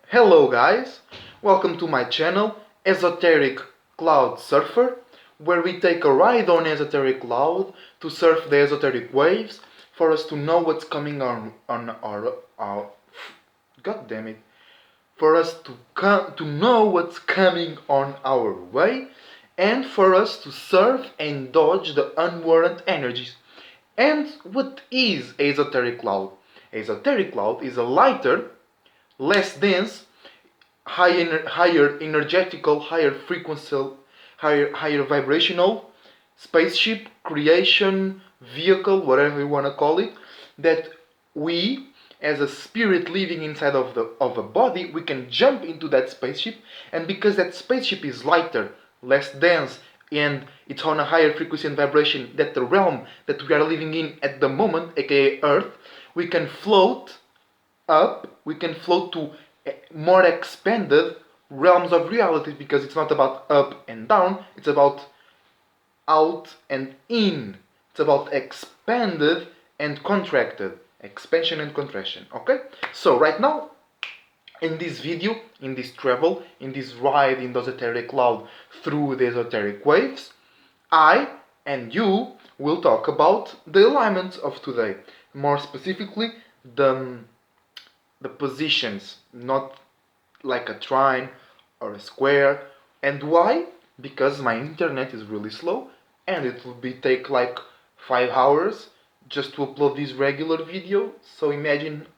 Hello guys, welcome to my channel Esoteric Cloud Surfer, where we take a ride on esoteric cloud to surf the esoteric waves for us to know what's coming on our god damn it, for us to know what's coming on our way, and for us to surf and dodge the unwarranted energies. And what is esoteric cloud? Esoteric cloud is a lighter, less dense, higher energetical, higher frequency, higher vibrational spaceship, creation, vehicle, whatever you want to call it, that we, as a spirit living inside of a body, we can jump into that spaceship, and because that spaceship is lighter, less dense, and it's on a higher frequency and vibration that the realm that we are living in at the moment, aka Earth, we can float up, we can float to more expanded realms of reality, because it's not about up and down, it's about out and in. It's about expanded and contracted. Expansion and contraction. Okay? So right now, in this video, in this travel, in this ride in the esoteric cloud through the esoteric waves, I and you will talk about the alignments of today. More specifically, the positions, not like a trine or a square. And why? Because my internet is really slow and it will be take like 5 hours just to upload this regular video. So imagine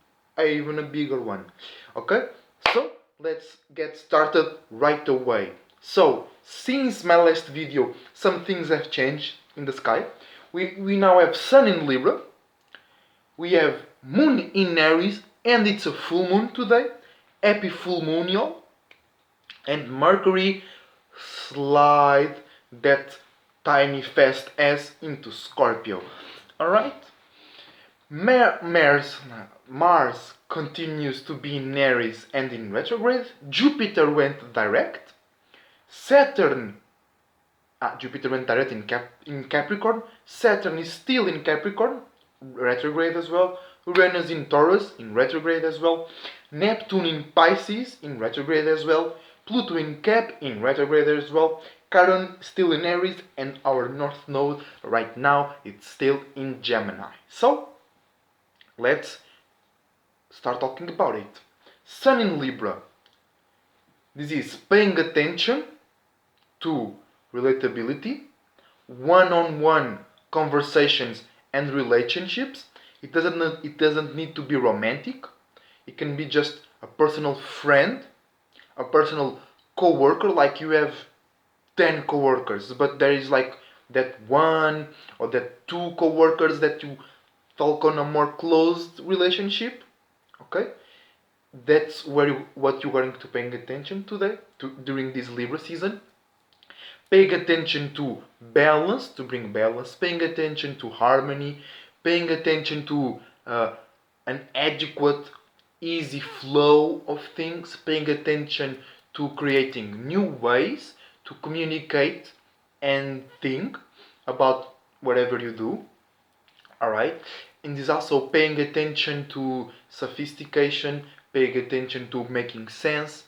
even a bigger one. Okay? So let's get started right away. So since my last video, some things have changed in the sky. We now have Sun in Libra, we have Moon in Aries, and it's a full moon today. Happy full moon, y'all. And Mercury slide that tiny fast ass into Scorpio. Alright? Mars continues to be in Aries and in retrograde. Jupiter went direct. Saturn Jupiter went direct in Capricorn. Saturn is still in Capricorn, retrograde as well. Uranus in Taurus, in retrograde as well. Neptune in Pisces, in retrograde as well. Pluto in Cap, in retrograde as well. Chiron still in Aries, and our North Node right now, it's still in Gemini. So, let's start talking about it. Sun in Libra. This is paying attention to relatability, one-on-one conversations and relationships. It doesn't need to be romantic. It can be just a personal friend, a personal co-worker, like you have 10 co-workers, but there is like that one or that two co-workers that you talk on a more closed relationship. Okay? That's what you're going to paying attention today during this Libra season. Paying attention to balance, to bring balance, paying attention to harmony, paying attention to an adequate, easy flow of things, paying attention to creating new ways to communicate and think about whatever you do. Alright? And is also paying attention to sophistication, paying attention to making sense,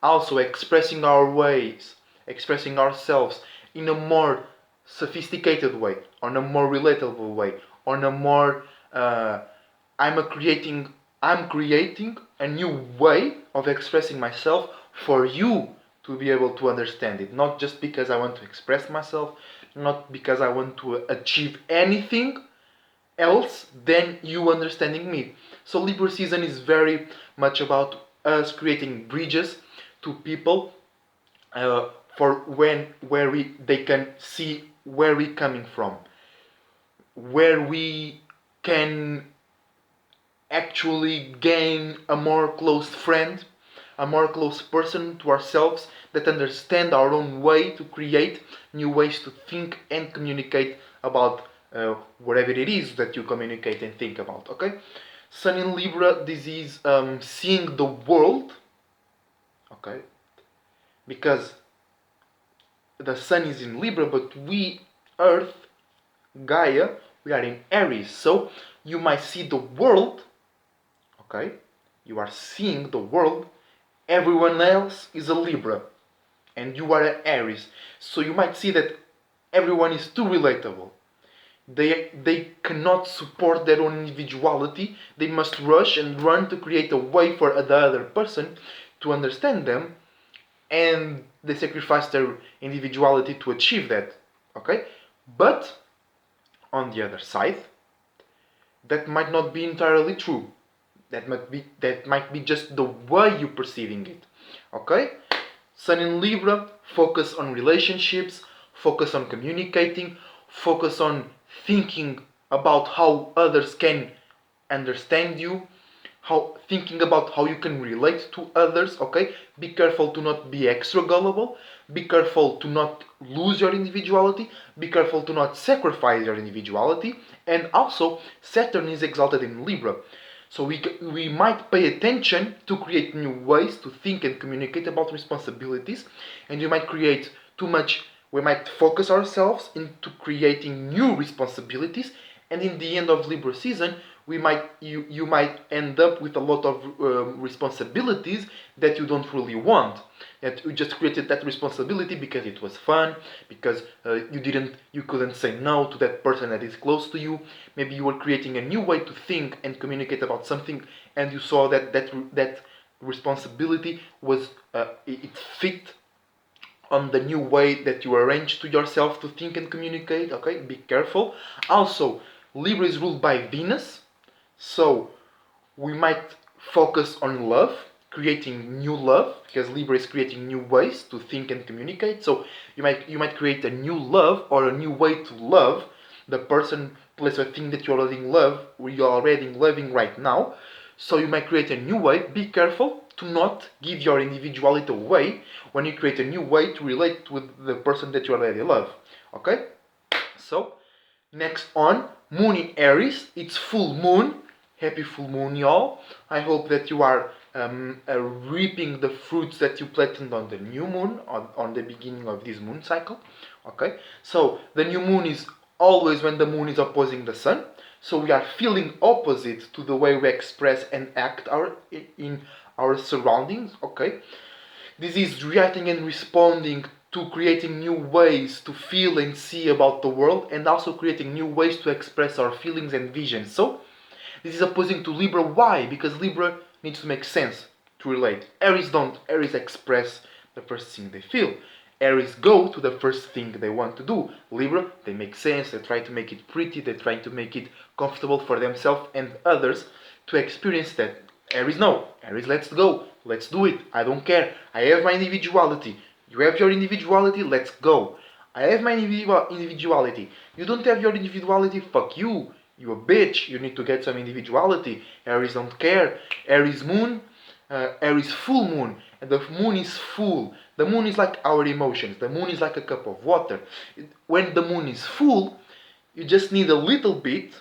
also expressing our ways, expressing ourselves in a more sophisticated way, on a more relatable way, on a more I'm creating a new way of expressing myself for you to be able to understand it. Not just because I want to express myself, not because I want to achieve anything else than you understanding me. So Libra season is very much about us creating bridges to people, for where they can see where we coming from, where we can actually gain a more close friend, a more close person to ourselves that understand our own way to create new ways to think and communicate about whatever it is that you communicate and think about. Okay, Sun in Libra, this is seeing the world. Okay, because the Sun is in Libra, but we, Earth, Gaia, we are in Aries. So you might see the world. Okay, you are seeing the world everyone else is a Libra and you are an Aries. So you might see that everyone is too relatable. They cannot support their own individuality. They must rush and run to create a way for the other person to understand them, and they sacrifice their individuality to achieve that. Okay? But on the other side, that might not be entirely true. That might be just the way you're perceiving it. Okay? Sun in Libra, focus on relationships, focus on communicating, focus on thinking about how others can understand you, how thinking about how you can relate to others. Okay, be careful to not be extra gullible, be careful to not lose your individuality, be careful to not sacrifice your individuality. And also, Saturn is exalted in Libra, so we might pay attention to create new ways to think and communicate about responsibilities, and we might focus ourselves into creating new responsibilities, and in the end of Libra season, you might end up with a lot of responsibilities that you don't really want. That you just created that responsibility because it was fun, because you couldn't say no to that person that is close to you. Maybe you were creating a new way to think and communicate about something, and you saw that responsibility was it fit on the new way that you arrange to yourself to think and communicate. Okay, be careful. Also, Libra is ruled by Venus, so we might focus on love, creating new love, because Libra is creating new ways to think and communicate. So you might create a new love or a new way to love the person, place, or thing that you're already loving right now. So you might create a new way. Be careful to not give your individuality away when you create a new way to relate with the person that you already love. Okay? So, next on, Moon in Aries. It's full moon. Happy full moon, y'all. I hope that you are reaping the fruits that you planted on the new moon, on the beginning of this moon cycle. Okay? So, the new moon is always when the moon is opposing the sun. So we are feeling opposite to the way we express and act in our surroundings. Okay? This is reacting and responding to creating new ways to feel and see about the world, and also creating new ways to express our feelings and visions. So, this is opposing to Libra. Why? Because Libra needs to make sense to relate. Aries don't. Aries express the first thing they feel. Aries go to the first thing they want to do. Libra, they make sense, they try to make it pretty, they try to make it comfortable for themselves and others to experience that. Aries, no. Aries, let's go. Let's do it. I don't care. I have my individuality. You have your individuality. Let's go. I have my individuality. You don't have your individuality. Fuck you. You a bitch. You need to get some individuality. Aries don't care. Aries moon. Aries full moon. And the moon is full. The moon is like our emotions. The moon is like a cup of water. When the moon is full, you just need a little bit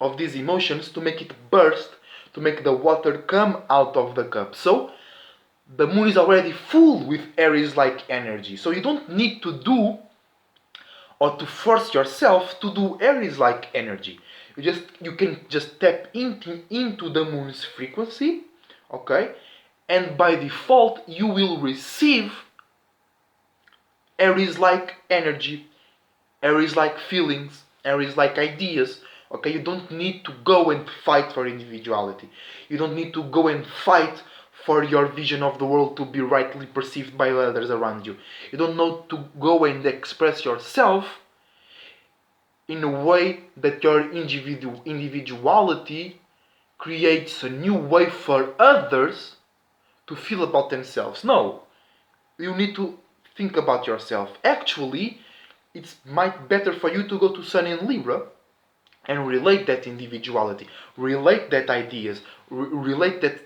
of these emotions to make it burst, to make the water come out of the cup. So the moon is already full with Aries-like energy. So you don't need to do or to force yourself to do Aries-like energy. You can just tap into the moon's frequency, okay? And by default, you will receive Aries-like energy, Aries-like feelings, Aries-like ideas. Okay, you don't need to go and fight for individuality. You don't need to go and fight for your vision of the world to be rightly perceived by others around you. You don't need to go and express yourself in a way that your individuality creates a new way for others to feel about themselves. No, you need to think about yourself. Actually, it's might better for you to go to Sun in Libra and relate that individuality, relate that ideas, relate that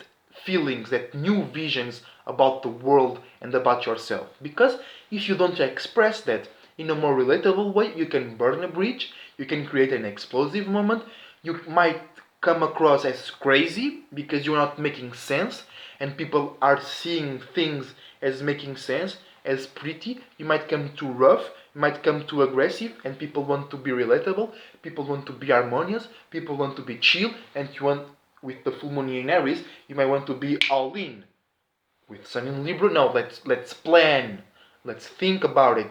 feelings, that new visions about the world and about yourself. Because if you don't express that in a more relatable way, you can burn a bridge, you can create an explosive moment, you might come across as crazy because you're not making sense and people are seeing things as making sense, as pretty. You might come too rough, you might come too aggressive, and people want to be relatable, people want to be harmonious, people want to be chill, and you want, with the full moon in Aries, you might want to be all in. With Sun in Libra, no, let's plan. Let's think about it.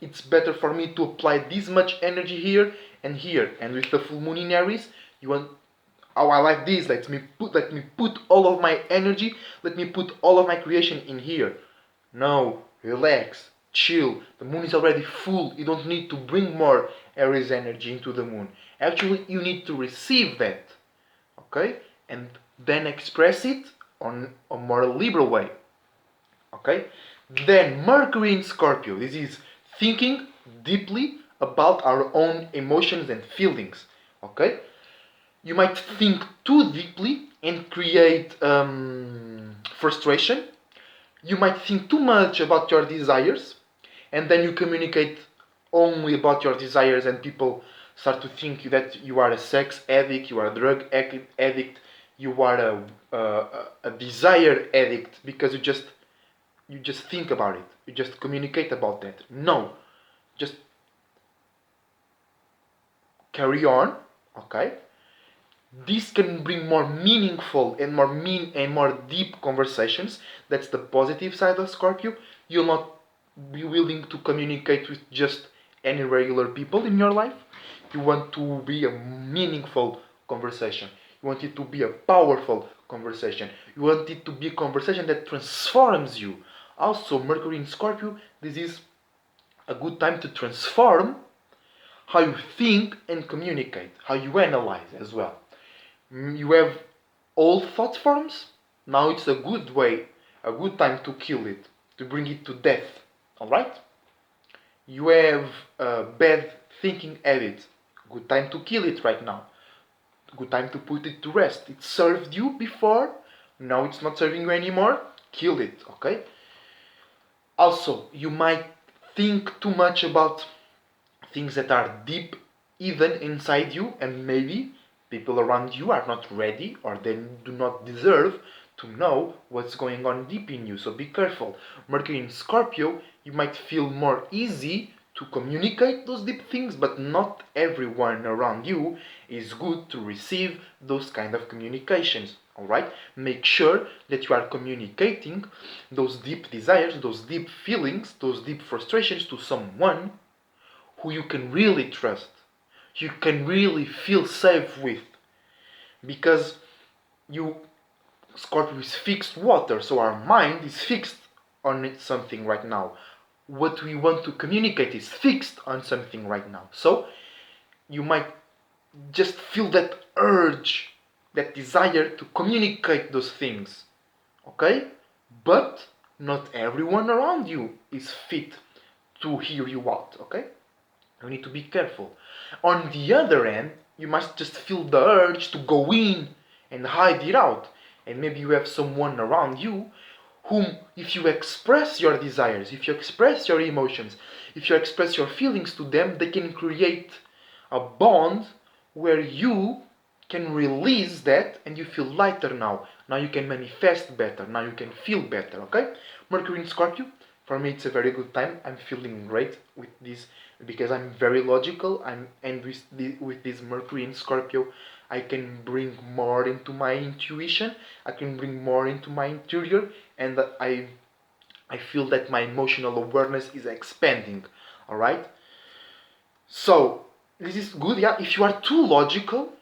It's better for me to apply this much energy here and here. And with the full moon in Aries, you want, oh, I like this. Let me put all of my energy. Let me put all of my creation in here. No, relax, chill. The moon is already full. You don't need to bring more Aries energy into the moon. Actually, you need to receive that, okay, and then express it on a more liberal way, okay. Then Mercury in Scorpio, this is thinking deeply about our own emotions and feelings, okay. You might think too deeply and create frustration. You might think too much about your desires, and then you communicate only about your desires, and people start to think that you are a sex addict, you are a drug addict, you are a desire addict because you just think about it, you just communicate about that. No, just carry on, okay. This can bring more meaningful and more deep conversations. That's the positive side of Scorpio. You'll not be willing to communicate with just any regular people in your life. You want to be a meaningful conversation. You want it to be a powerful conversation. You want it to be a conversation that transforms you. Also, Mercury in Scorpio, this is a good time to transform how you think and communicate, how you analyze as well. You have old thought forms. Now it's a good way, a good time to kill it, to bring it to death. Alright? You have bad thinking habits. Good time to kill it right now. Good time to put it to rest. It served you before. Now it's not serving you anymore. Kill it. Okay? Also, you might think too much about things that are deep even inside you, and maybe people around you are not ready or they do not deserve to know what's going on deep in you. So be careful. Mercury in Scorpio, you might feel more easy to communicate those deep things, but not everyone around you is good to receive those kind of communications. Alright? Make sure that you are communicating those deep desires, those deep feelings, those deep frustrations to someone who you can really trust, you can really feel safe with. Because you, Scorpio is fixed water, so our mind is fixed on something right now. What we want to communicate is fixed on something right now. So you might just feel that urge, that desire to communicate those things. Okay? But not everyone around you is fit to hear you out. Okay? You need to be careful. On the other hand, you must just feel the urge to go in and hide it out. And maybe you have someone around you whom, if you express your desires, if you express your emotions, if you express your feelings to them, they can create a bond where you can release that and you feel lighter now. Now you can manifest better. Now you can feel better, okay? Mercury in Scorpio, for me it's a very good time. I'm feeling great with this because I'm very logical. And with this Mercury in Scorpio, I can bring more into my intuition. I can bring more into my interior, and I feel that my emotional awareness is expanding. All right. So this is good. Yeah. If you are too logical,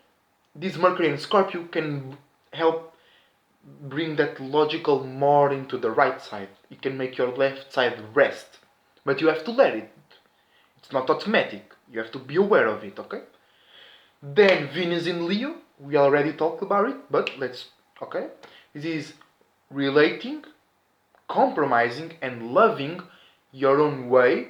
this Mercury in Scorpio can help bring that logical more into the right side. It can make your left side rest, but you have to let it. It's not automatic. You have to be aware of it, okay? Then Venus in Leo, we already talked about it, but okay? This is relating, compromising, and loving your own way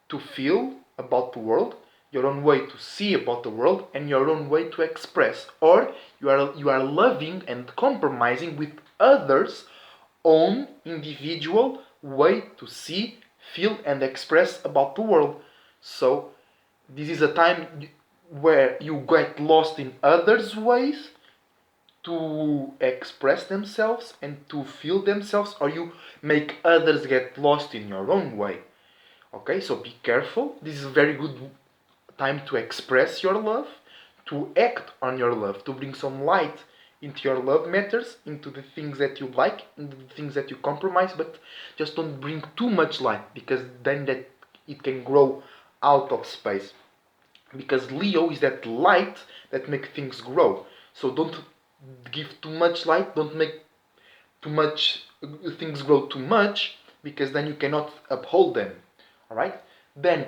to feel about the world, your own way to see about the world, and your own way to express. Or you are loving and compromising with others' own individual way to see, feel, and express about the world. So this is a time where you get lost in others' ways to express themselves and to feel themselves, or you make others get lost in your own way. Okay, so be careful. This is a very good time to express your love, to act on your love, to bring some light into your love matters, into the things that you like, into the things that you compromise, but just don't bring too much light, because then that it can grow out of space. Because Leo is that light that makes things grow. So don't give too much light, don't make too much things grow too much, because then you cannot uphold them. All right? Then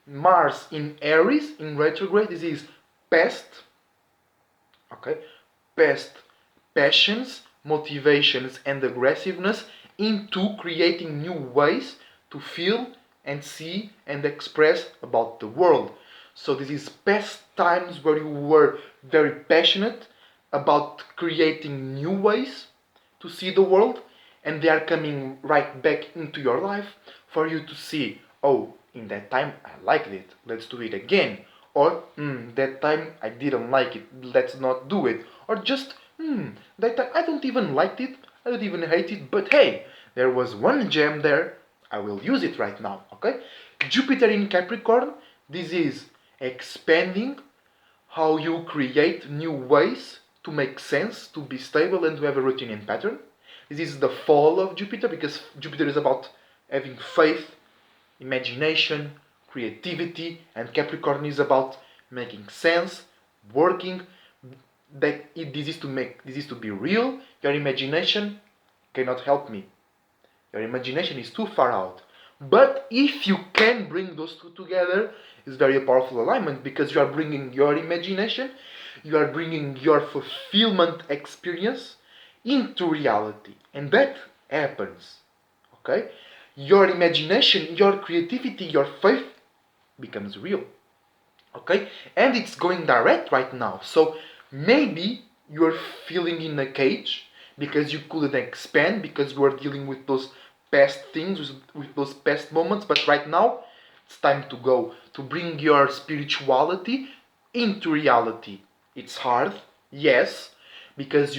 Mars in Aries in retrograde, this is past, okay? Past passions, motivations and aggressiveness into creating new ways to feel and see and express about the world. So this is past times where you were very passionate about creating new ways to see the world, and they are coming right back into your life for you to see, oh, in that time I liked it, let's do it again. Or, that time I didn't like it, let's not do it. Or just, that time I don't even like it, I don't even hate it, but hey, there was one gem there, I will use it right now, okay? Jupiter in Capricorn, this is expanding how you create new ways to make sense, to be stable, and to have a routine and pattern. This is the fall of Jupiter, because Jupiter is about having faith, imagination, creativity, and Capricorn is about making sense, working. This is to be real. Your imagination cannot help me. Your imagination is too far out. But if you can bring those two together, it's very powerful alignment, because you are bringing your imagination, you are bringing your fulfillment experience into reality. And that happens. Okay? Your imagination, your creativity, your faith becomes real. Okay? And it's going direct right now. So maybe you're feeling in a cage because you couldn't expand, because you are dealing with those past things, with those past moments, but right now it's time to go, to bring your spirituality into reality. It's hard, yes, because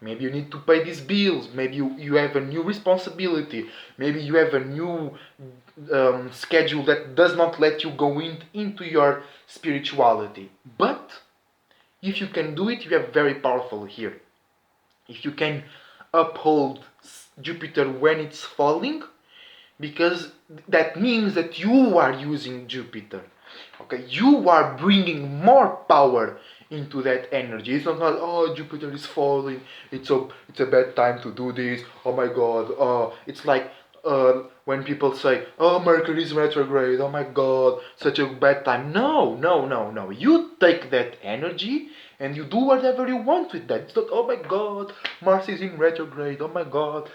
maybe you need to pay these bills, maybe you have a new responsibility, maybe you have a new schedule that does not let you go into your spirituality. But if you can do it, you are very powerful here. If you can uphold Jupiter when it's falling, because that means that you are using Jupiter. Okay, you are bringing more power into that energy. It's not like, oh, Jupiter is falling, it's a bad time to do this, oh my god. It's like when people say, oh, Mercury is retrograde, oh my god, such a bad time. No, no, no, no. You take that energy and you do whatever you want with that. It's not, oh my god, Mars is in retrograde, oh my god,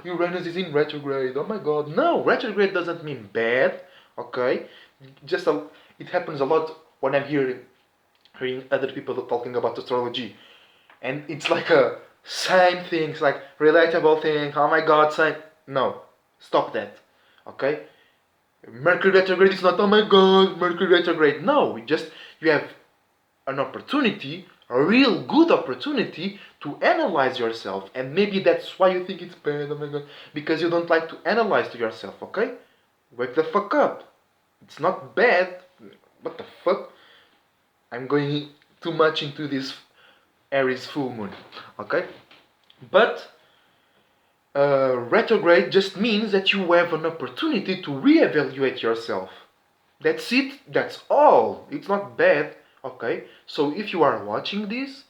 Uranus is in retrograde, oh my god. No, retrograde doesn't mean bad, okay? It happens a lot when I'm hearing other people talking about astrology, and it's like a same things, like relatable thing, oh my god, same. No, stop that, okay? Mercury retrograde is not, oh my god, Mercury retrograde. No, you have an opportunity, a real good opportunity to analyze yourself, and maybe that's why you think it's bad, oh my god, because you don't like to analyze to yourself, okay? Wake the fuck up. It's not bad. What the fuck? I'm going too much into this Aries full moon, okay? But retrograde just means that you have an opportunity to reevaluate yourself. That's it. That's all. It's not bad, okay? So if you are watching this,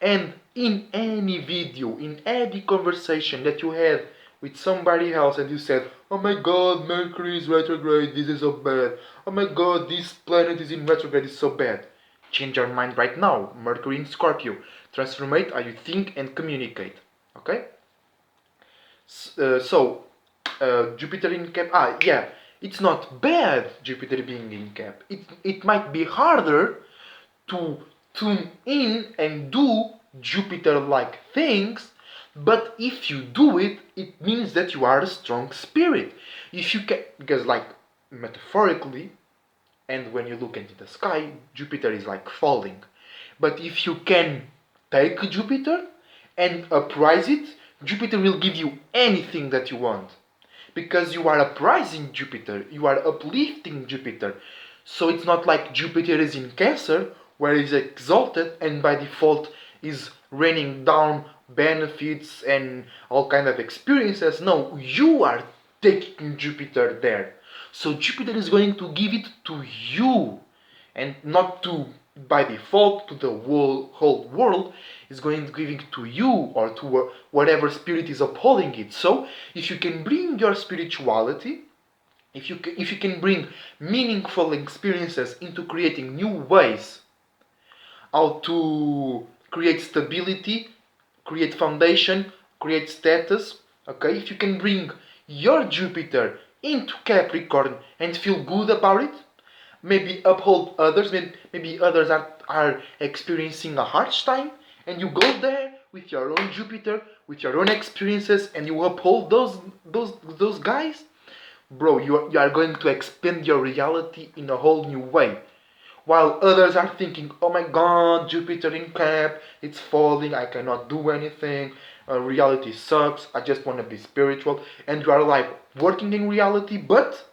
and in any video, in any conversation that you had with somebody else, and you said, oh my god, Mercury is retrograde, this is so bad, oh my god, this planet is in retrograde, it's so bad, change your mind right now. Mercury in Scorpio, transformate how you think and communicate, okay? Jupiter in Cap, yeah, it's not bad Jupiter being in Cap. It might be harder to tune in and do Jupiter-like things, but if you do it, it means that you are a strong spirit. If you can, because like metaphorically, and when you look into the sky, Jupiter is like falling. But if you can take Jupiter and uprise it, Jupiter will give you anything that you want. Because you are uprising Jupiter, you are uplifting Jupiter. So it's not like Jupiter is in Cancer, where it's exalted and by default is raining down benefits and all kind of experiences. No, you are taking Jupiter there. So Jupiter is going to give it to you, and not to by default to the whole world. Is going to give it to you or to whatever spirit is upholding it. So if you can bring your spirituality, if you can bring meaningful experiences into creating new ways how to create stability, create foundation, create status, okay, if you can bring your Jupiter into Capricorn and feel good about it, maybe uphold others, maybe others are experiencing a hard time, and you go there with your own Jupiter, with your own experiences, and you uphold those guys, bro, you are going to expand your reality in a whole new way. While others are thinking, oh my god, Jupiter in Cap, it's falling, I cannot do anything, reality sucks, I just want to be spiritual. And you are like working in reality, but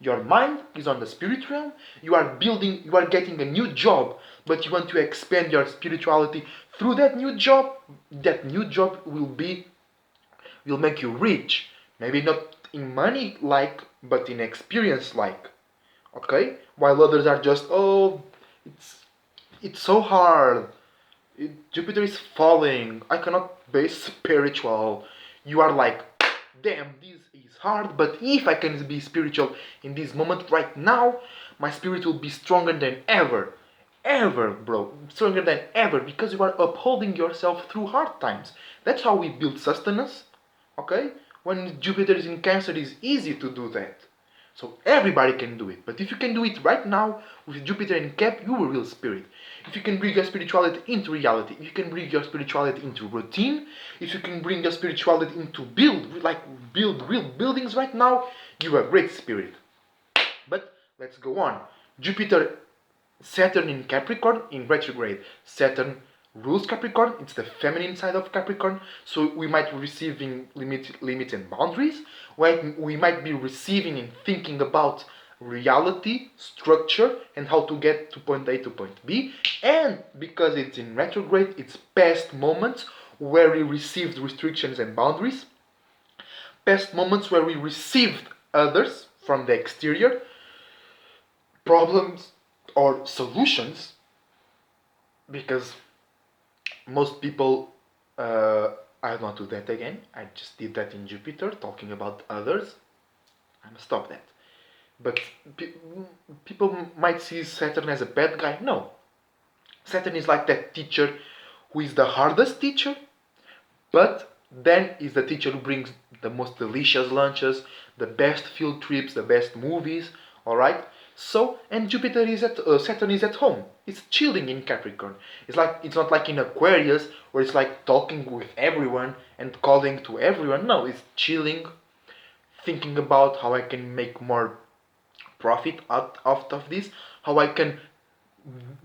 your mind is on the spirit realm. You are building, you are getting a new job, but you want to expand your spirituality through that new job. That new job will make you rich. Maybe not in money like, but in experience like. Okay? While others are just, oh, it's it's so hard. Jupiter is falling. I cannot be spiritual. You are like, damn, this is hard, but if I can be spiritual in this moment right now, my spirit will be stronger than ever. Ever, bro. Stronger than ever, because you are upholding yourself through hard times. That's how we build sustenance. Okay? When Jupiter is in Cancer, it's easy to do that. So everybody can do it. But if you can do it right now with Jupiter in Cap, you are real spirit. If you can bring your spirituality into reality, if you can bring your spirituality into routine, if you can bring your spirituality into build real buildings right now, you are a great spirit. But let's go on. Jupiter, Saturn in Capricorn in retrograde. Saturn rules Capricorn. It's the feminine side of Capricorn. So we might be receiving limits and boundaries. We might be receiving and thinking about reality, structure, and how to get to point A to point B. And because it's in retrograde, it's past moments where we received restrictions and boundaries. Past moments where we received others from the exterior, problems or solutions, because most people, I'll not do that again. I just did that in Jupiter, talking about others. I'm gonna stop that. But people might see Saturn as a bad guy. No. Saturn is like that teacher who is the hardest teacher, but then is the teacher who brings the most delicious lunches, the best field trips, the best movies, alright? So, and Jupiter is Saturn is at home. It's chilling in Capricorn. It's not like in Aquarius where it's like talking with everyone and calling to everyone. No, it's chilling, thinking about how I can make more profit out of this, how I can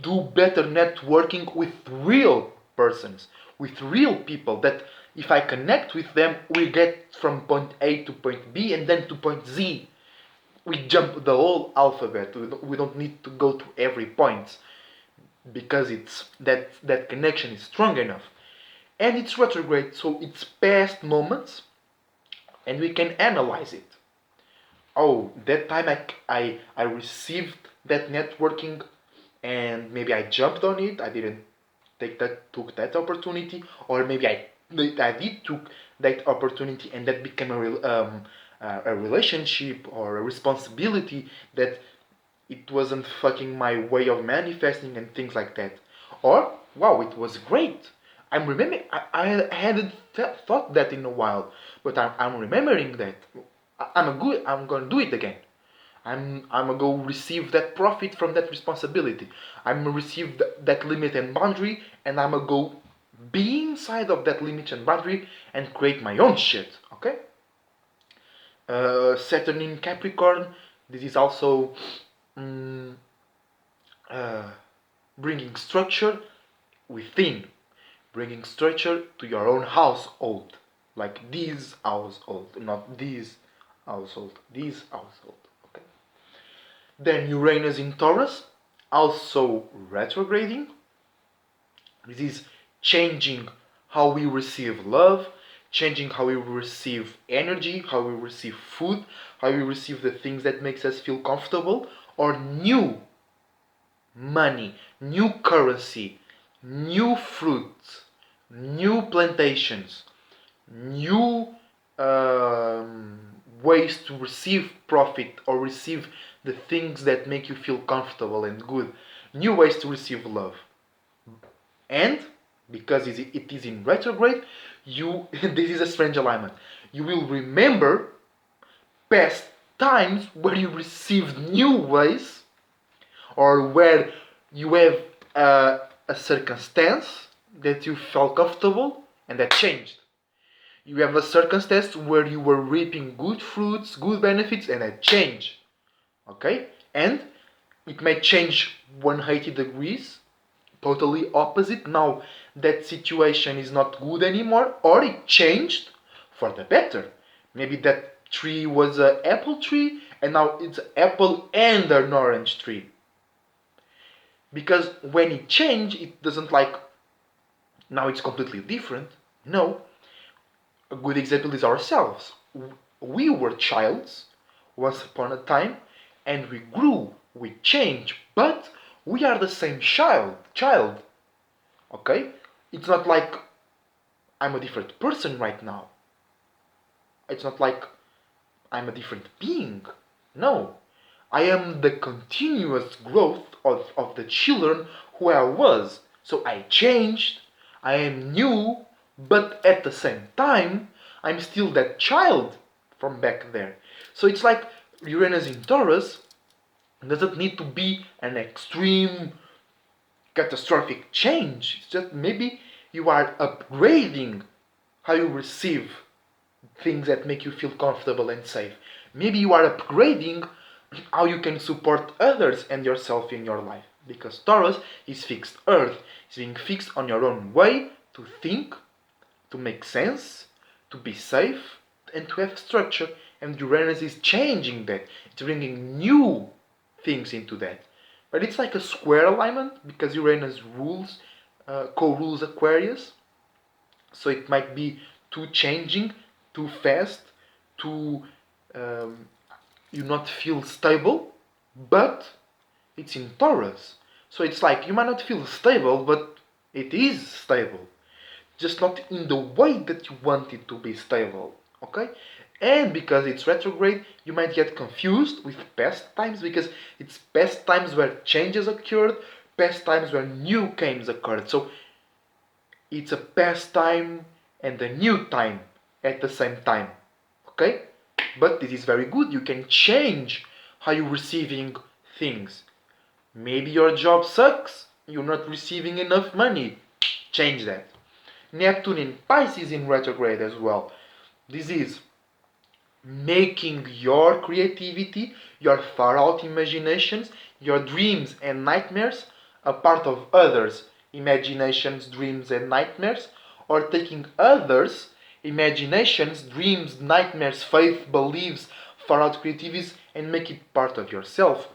do better networking with real persons, with real people that if I connect with them, we get from point A to point B and then to point Z. We jump the whole alphabet. We don't need to go to every point because it's that connection is strong enough. And it's retrograde, so it's past moments and we can analyze it. Oh, that time I received that networking and maybe I jumped on it. I didn't took that opportunity, or maybe I did took that opportunity and that became a relationship or a responsibility that it wasn't fucking my way of manifesting and things like that. Or wow, it was great. I'm remembering. I hadn't thought that in a while, but I'm remembering that. I'm gonna do it again. I'm gonna go receive that profit from that responsibility. I'm gonna receive that limit and boundary, and I'm gonna go be inside of that limit and boundary and create my own shit. Okay. Saturn in Capricorn. This is also uh, bringing structure within, bringing structure to your own household, like this household, not this household, this household. Okay. Then Uranus in Taurus, also retrograding. This is changing how we receive love, changing how we receive energy, how we receive food, how we receive the things that makes us feel comfortable, or new money, new currency, new fruits, new plantations, new ways to receive profit or receive the things that make you feel comfortable and good, new ways to receive love. And because it is in retrograde, you this is a strange alignment. You will remember past times where you received new ways, or where you have a circumstance that you felt comfortable and that changed. You have a circumstance where you were reaping good fruits, good benefits, and that changed. Okay? And it may change 180 degrees, totally opposite. Now that situation is not good anymore, or it changed for the better. Maybe that tree was an apple tree, and now it's an apple and an orange tree. Because when it changed, it doesn't like now it's completely different. No. A good example is ourselves. We were childs once upon a time, and we grew, we changed, but we are the same child. Okay? It's not like I'm a different person right now. It's not like I'm a different being. No. I am the continuous growth of the children who I was. So I changed, I am new, but at the same time, I'm still that child from back there. So it's like Uranus in Taurus doesn't need to be an extreme, catastrophic change. It's just maybe you are upgrading how you receive things that make you feel comfortable and safe. Maybe you are upgrading how you can support others and yourself in your life. Because Taurus is fixed Earth. It's being fixed on your own way to think, to make sense, to be safe, and to have structure. And Uranus is changing that. It's bringing new things into that. But it's like a square alignment because Uranus rules, co-rules Aquarius. So it might be too changing, too fast, too you not feel stable, but it's in Taurus. So it's like you might not feel stable, but it is stable. Just not in the way that you want it to be stable. Okay? And because it's retrograde, you might get confused with past times because it's past times where changes occurred, past times where new games occurred. So it's a past time and a new time at the same time. Okay? But this is very good. You can change how you're receiving things. Maybe your job sucks. You're not receiving enough money. Change that. Neptune in Pisces in retrograde as well. This is making your creativity, your far out imaginations, your dreams and nightmares a part of others' imaginations, dreams and nightmares, or taking others' imaginations, dreams, nightmares, faith, beliefs, far out creativities and make it part of yourself.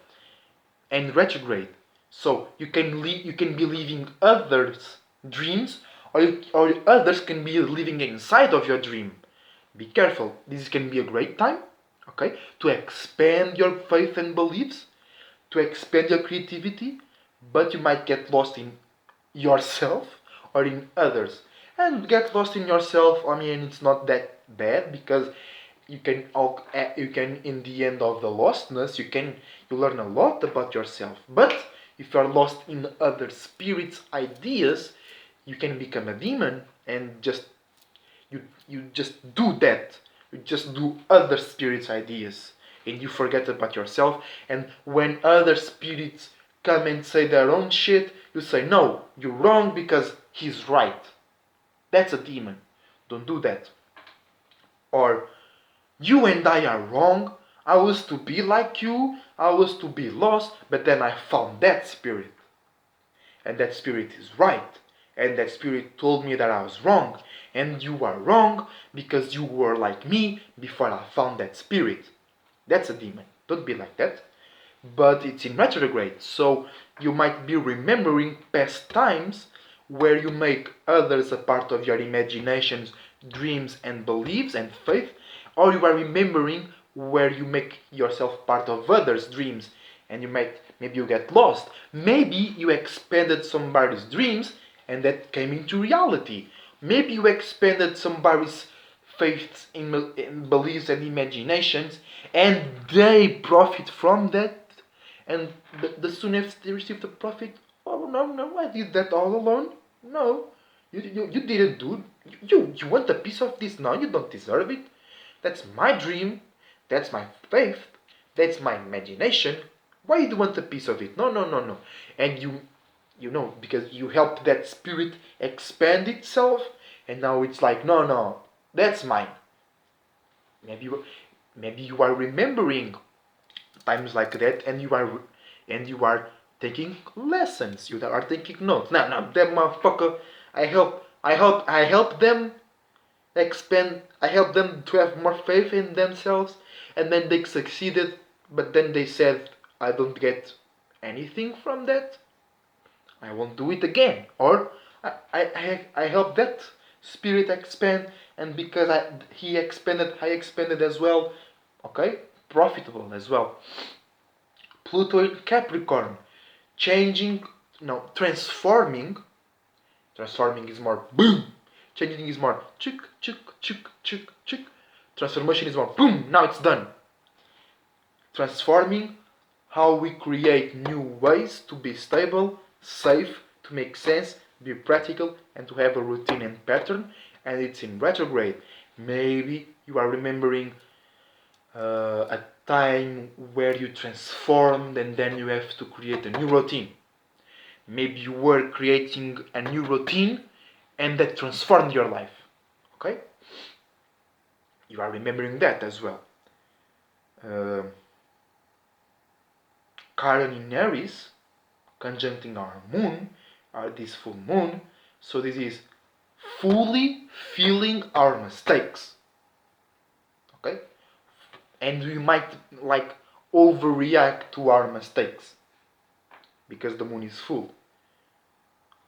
And retrograde. So you can be living others' dreams, or others can be living inside of your dream. Be careful. This can be a great time, okay, to expand your faith and beliefs, to expand your creativity, but you might get lost in yourself or in others. And get lost in yourself, I mean, it's not that bad because you can in the end of the lostness you learn a lot about yourself. But if you are lost in other spirits' ideas, you can become a demon and you just do that. You just do other spirits' ideas and you forget about yourself. And when other spirits come and say their own shit, you say, no, you're wrong because he's right. That's a demon. Don't do that. Or, you and I are wrong. I was to be like you. I was to be lost. But then I found that spirit. And that spirit is right. And that spirit told me that I was wrong. And you are wrong because you were like me before I found that spirit. That's a demon. Don't be like that. But it's in retrograde. So you might be remembering past times where you make others a part of your imaginations, dreams and beliefs and faith, or you are remembering where you make yourself part of others' dreams and maybe you get lost. Maybe you expanded somebody's dreams and that came into reality. Maybe you expanded somebody's faiths in beliefs and imaginations and they profit from that. And the soon as they receive the profit, oh no, I did that all alone. No, you didn't do. You want a piece of this? No, you don't deserve it. That's my dream. That's my faith. That's my imagination. Why do you want a piece of it? No. And you know, because you help that spirit expand itself, and now it's like, no, that's mine. Maybe you are remembering times like that, and you are taking lessons. You are taking notes. Now, that motherfucker. I help them expand. I help them to have more faith in themselves, and then they succeeded. But then they said, I don't get anything from that. I won't do it again. Or I help that spirit expand, and because he expanded, I expanded as well. Okay, profitable as well. Pluto in Capricorn, changing, no, transforming. Transforming is more boom. Changing is more chuk chuk chuk chuk chuk. Transformation is more boom. Now it's done. Transforming how we create new ways to be stable, safe, to make sense, be practical, and to have a routine and pattern. And it's in retrograde. Maybe you are remembering a time where you transformed and then you have to create a new routine. Maybe you were creating a new routine and that transformed your life. Okay? You are remembering that as well. Chiron in Aries, conjuncting our moon, this full moon. So this is fully feeling our mistakes. Okay? And we might like overreact to our mistakes because the moon is full.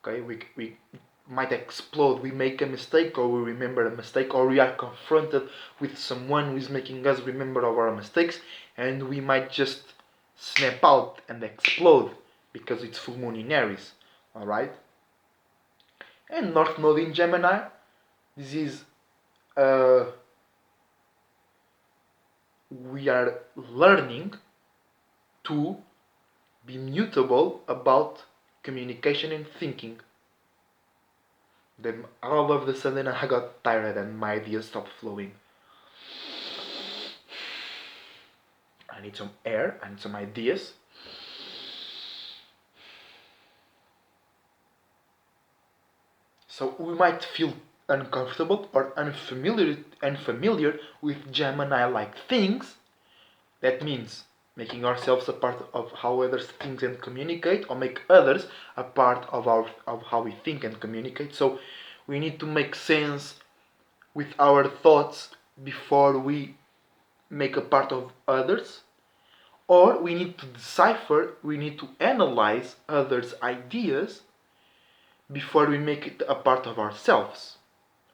Okay, we might explode. We make a mistake, or we remember a mistake, or we are confronted with someone who is making us remember of our mistakes, and we might just snap out and explode because it's full moon in Aries. All right. And North Node in Gemini. This is we are learning to be mutable about communication and thinking. Then all of a sudden I got tired and my ideas stopped flowing. I need some air, I need some ideas. So we might feel uncomfortable or unfamiliar with Gemini-like things. That means making ourselves a part of how others think and communicate, or make others a part of how we think and communicate. So we need to make sense with our thoughts before we make a part of others, or we need to decipher, we need to analyze others' ideas before we make it a part of ourselves.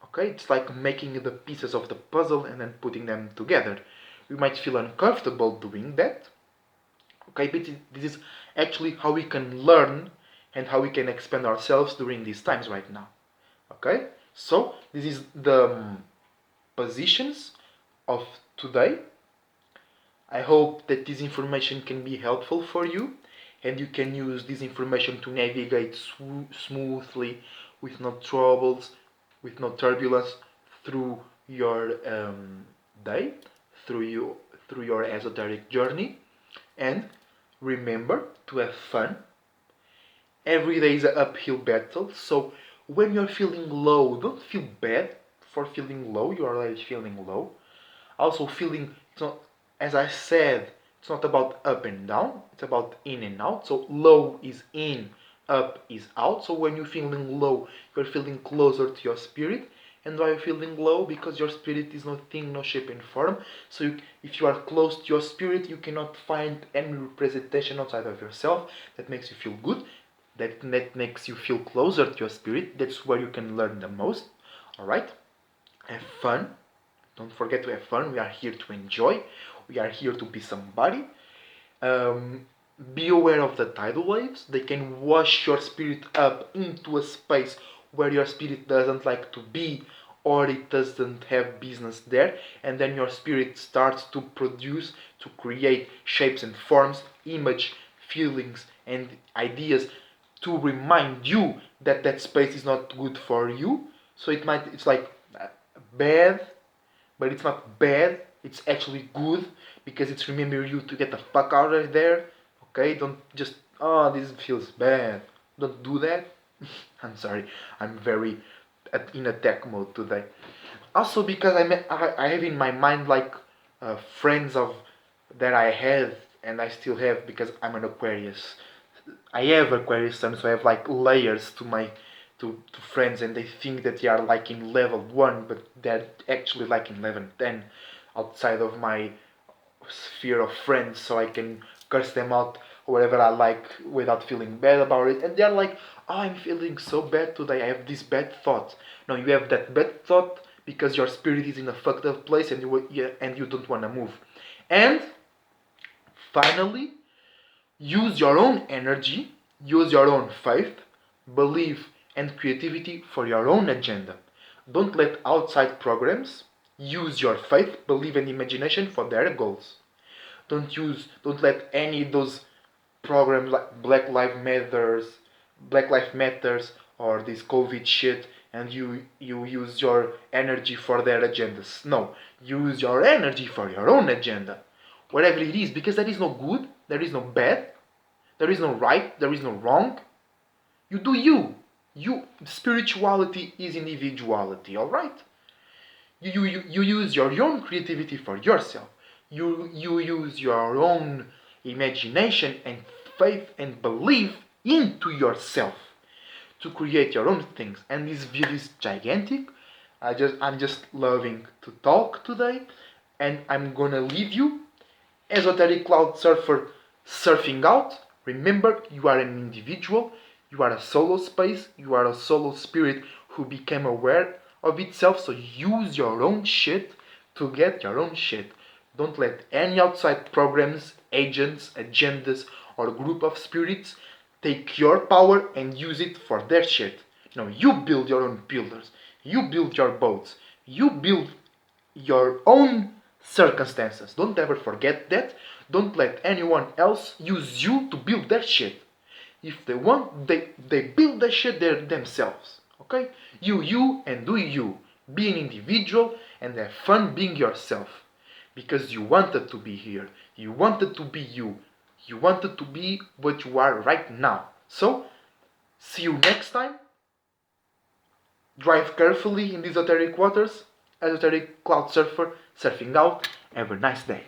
Okay, it's like making the pieces of the puzzle and then putting them together. We might feel uncomfortable doing that. Okay, but this is actually how we can learn and how we can expand ourselves during these times right now. Okay, so this is the positions of today. I hope that this information can be helpful for you and you can use this information to navigate smoothly with no troubles, with no turbulence through your day, through your esoteric journey. And remember to have fun. Every day is an uphill battle, so when you're feeling low, don't feel bad for feeling low. You are already feeling low. Also, feeling, it's not, as I said, it's not about up and down, it's about in and out. So low is in, up is out. So when you're feeling low, you're feeling closer to your spirit. And why are you feeling low? Because your spirit is no thing, no shape and form. So if you are close to your spirit, you cannot find any representation outside of yourself that makes you feel good. that makes you feel closer to your spirit. That's where you can learn the most. Alright? Have fun. Don't forget to have fun. We are here to enjoy. We are here to be somebody. Um, be aware of the tidal waves. They can wash your spirit up into a space where your spirit doesn't like to be, or it doesn't have business there, and then your spirit starts to produce, to create shapes and forms, image, feelings, and ideas to remind you that that space is not good for you. So it's like bad, but it's not bad. It's actually good because it's remembering you to get the fuck out of there. Okay, don't just this feels bad. Don't do that. I'm sorry. I'm very in attack mode today. Also because I have in my mind like friends of that I had and I still have because I'm an Aquarius. I have Aquarius sun, so I have like layers to my to friends, and they think that they are like in level 1, but they're actually like in level 10 outside of my sphere of friends, so I can curse them out whatever I like without feeling bad about it. And they're like, oh, I'm feeling so bad today, I have this bad thought. No, you have that bad thought because your spirit is in a fucked up place and you don't want to move. And finally, use your own energy, use your own faith, belief, and creativity for your own agenda. Don't let outside programs use your faith, belief, and imagination for their goals. Don't let any of those programs like Black Lives Matters, or this COVID shit, and you use your energy for their agendas. No, use your energy for your own agenda, whatever it is, because there is no good, there is no bad, there is no right, there is no wrong. You do you. Spirituality is individuality, all right? You use your own creativity for yourself. You use your own imagination and faith and belief into yourself to create your own things. And this video is gigantic. I'm just loving to talk today, and I'm gonna leave you, esoteric cloud surfer, surfing out. Remember, you are an individual. You are a solo space. You are a solo spirit who became aware of itself. So use your own shit to get your own shit. Don't let any outside programs, agents, agendas, or group of spirits take your power and use it for their shit. No, you build your own pillars. You build your boats. You build your own circumstances. Don't ever forget that. Don't let anyone else use you to build their shit. If they want, they build their shit themselves. Okay? You and do you. Be an individual and have fun being yourself. Because you wanted to be here. You wanted to be you. You wanted to be what you are right now. So, see you next time. Drive carefully in the esoteric waters. Esoteric cloud surfer, surfing out. Have a nice day.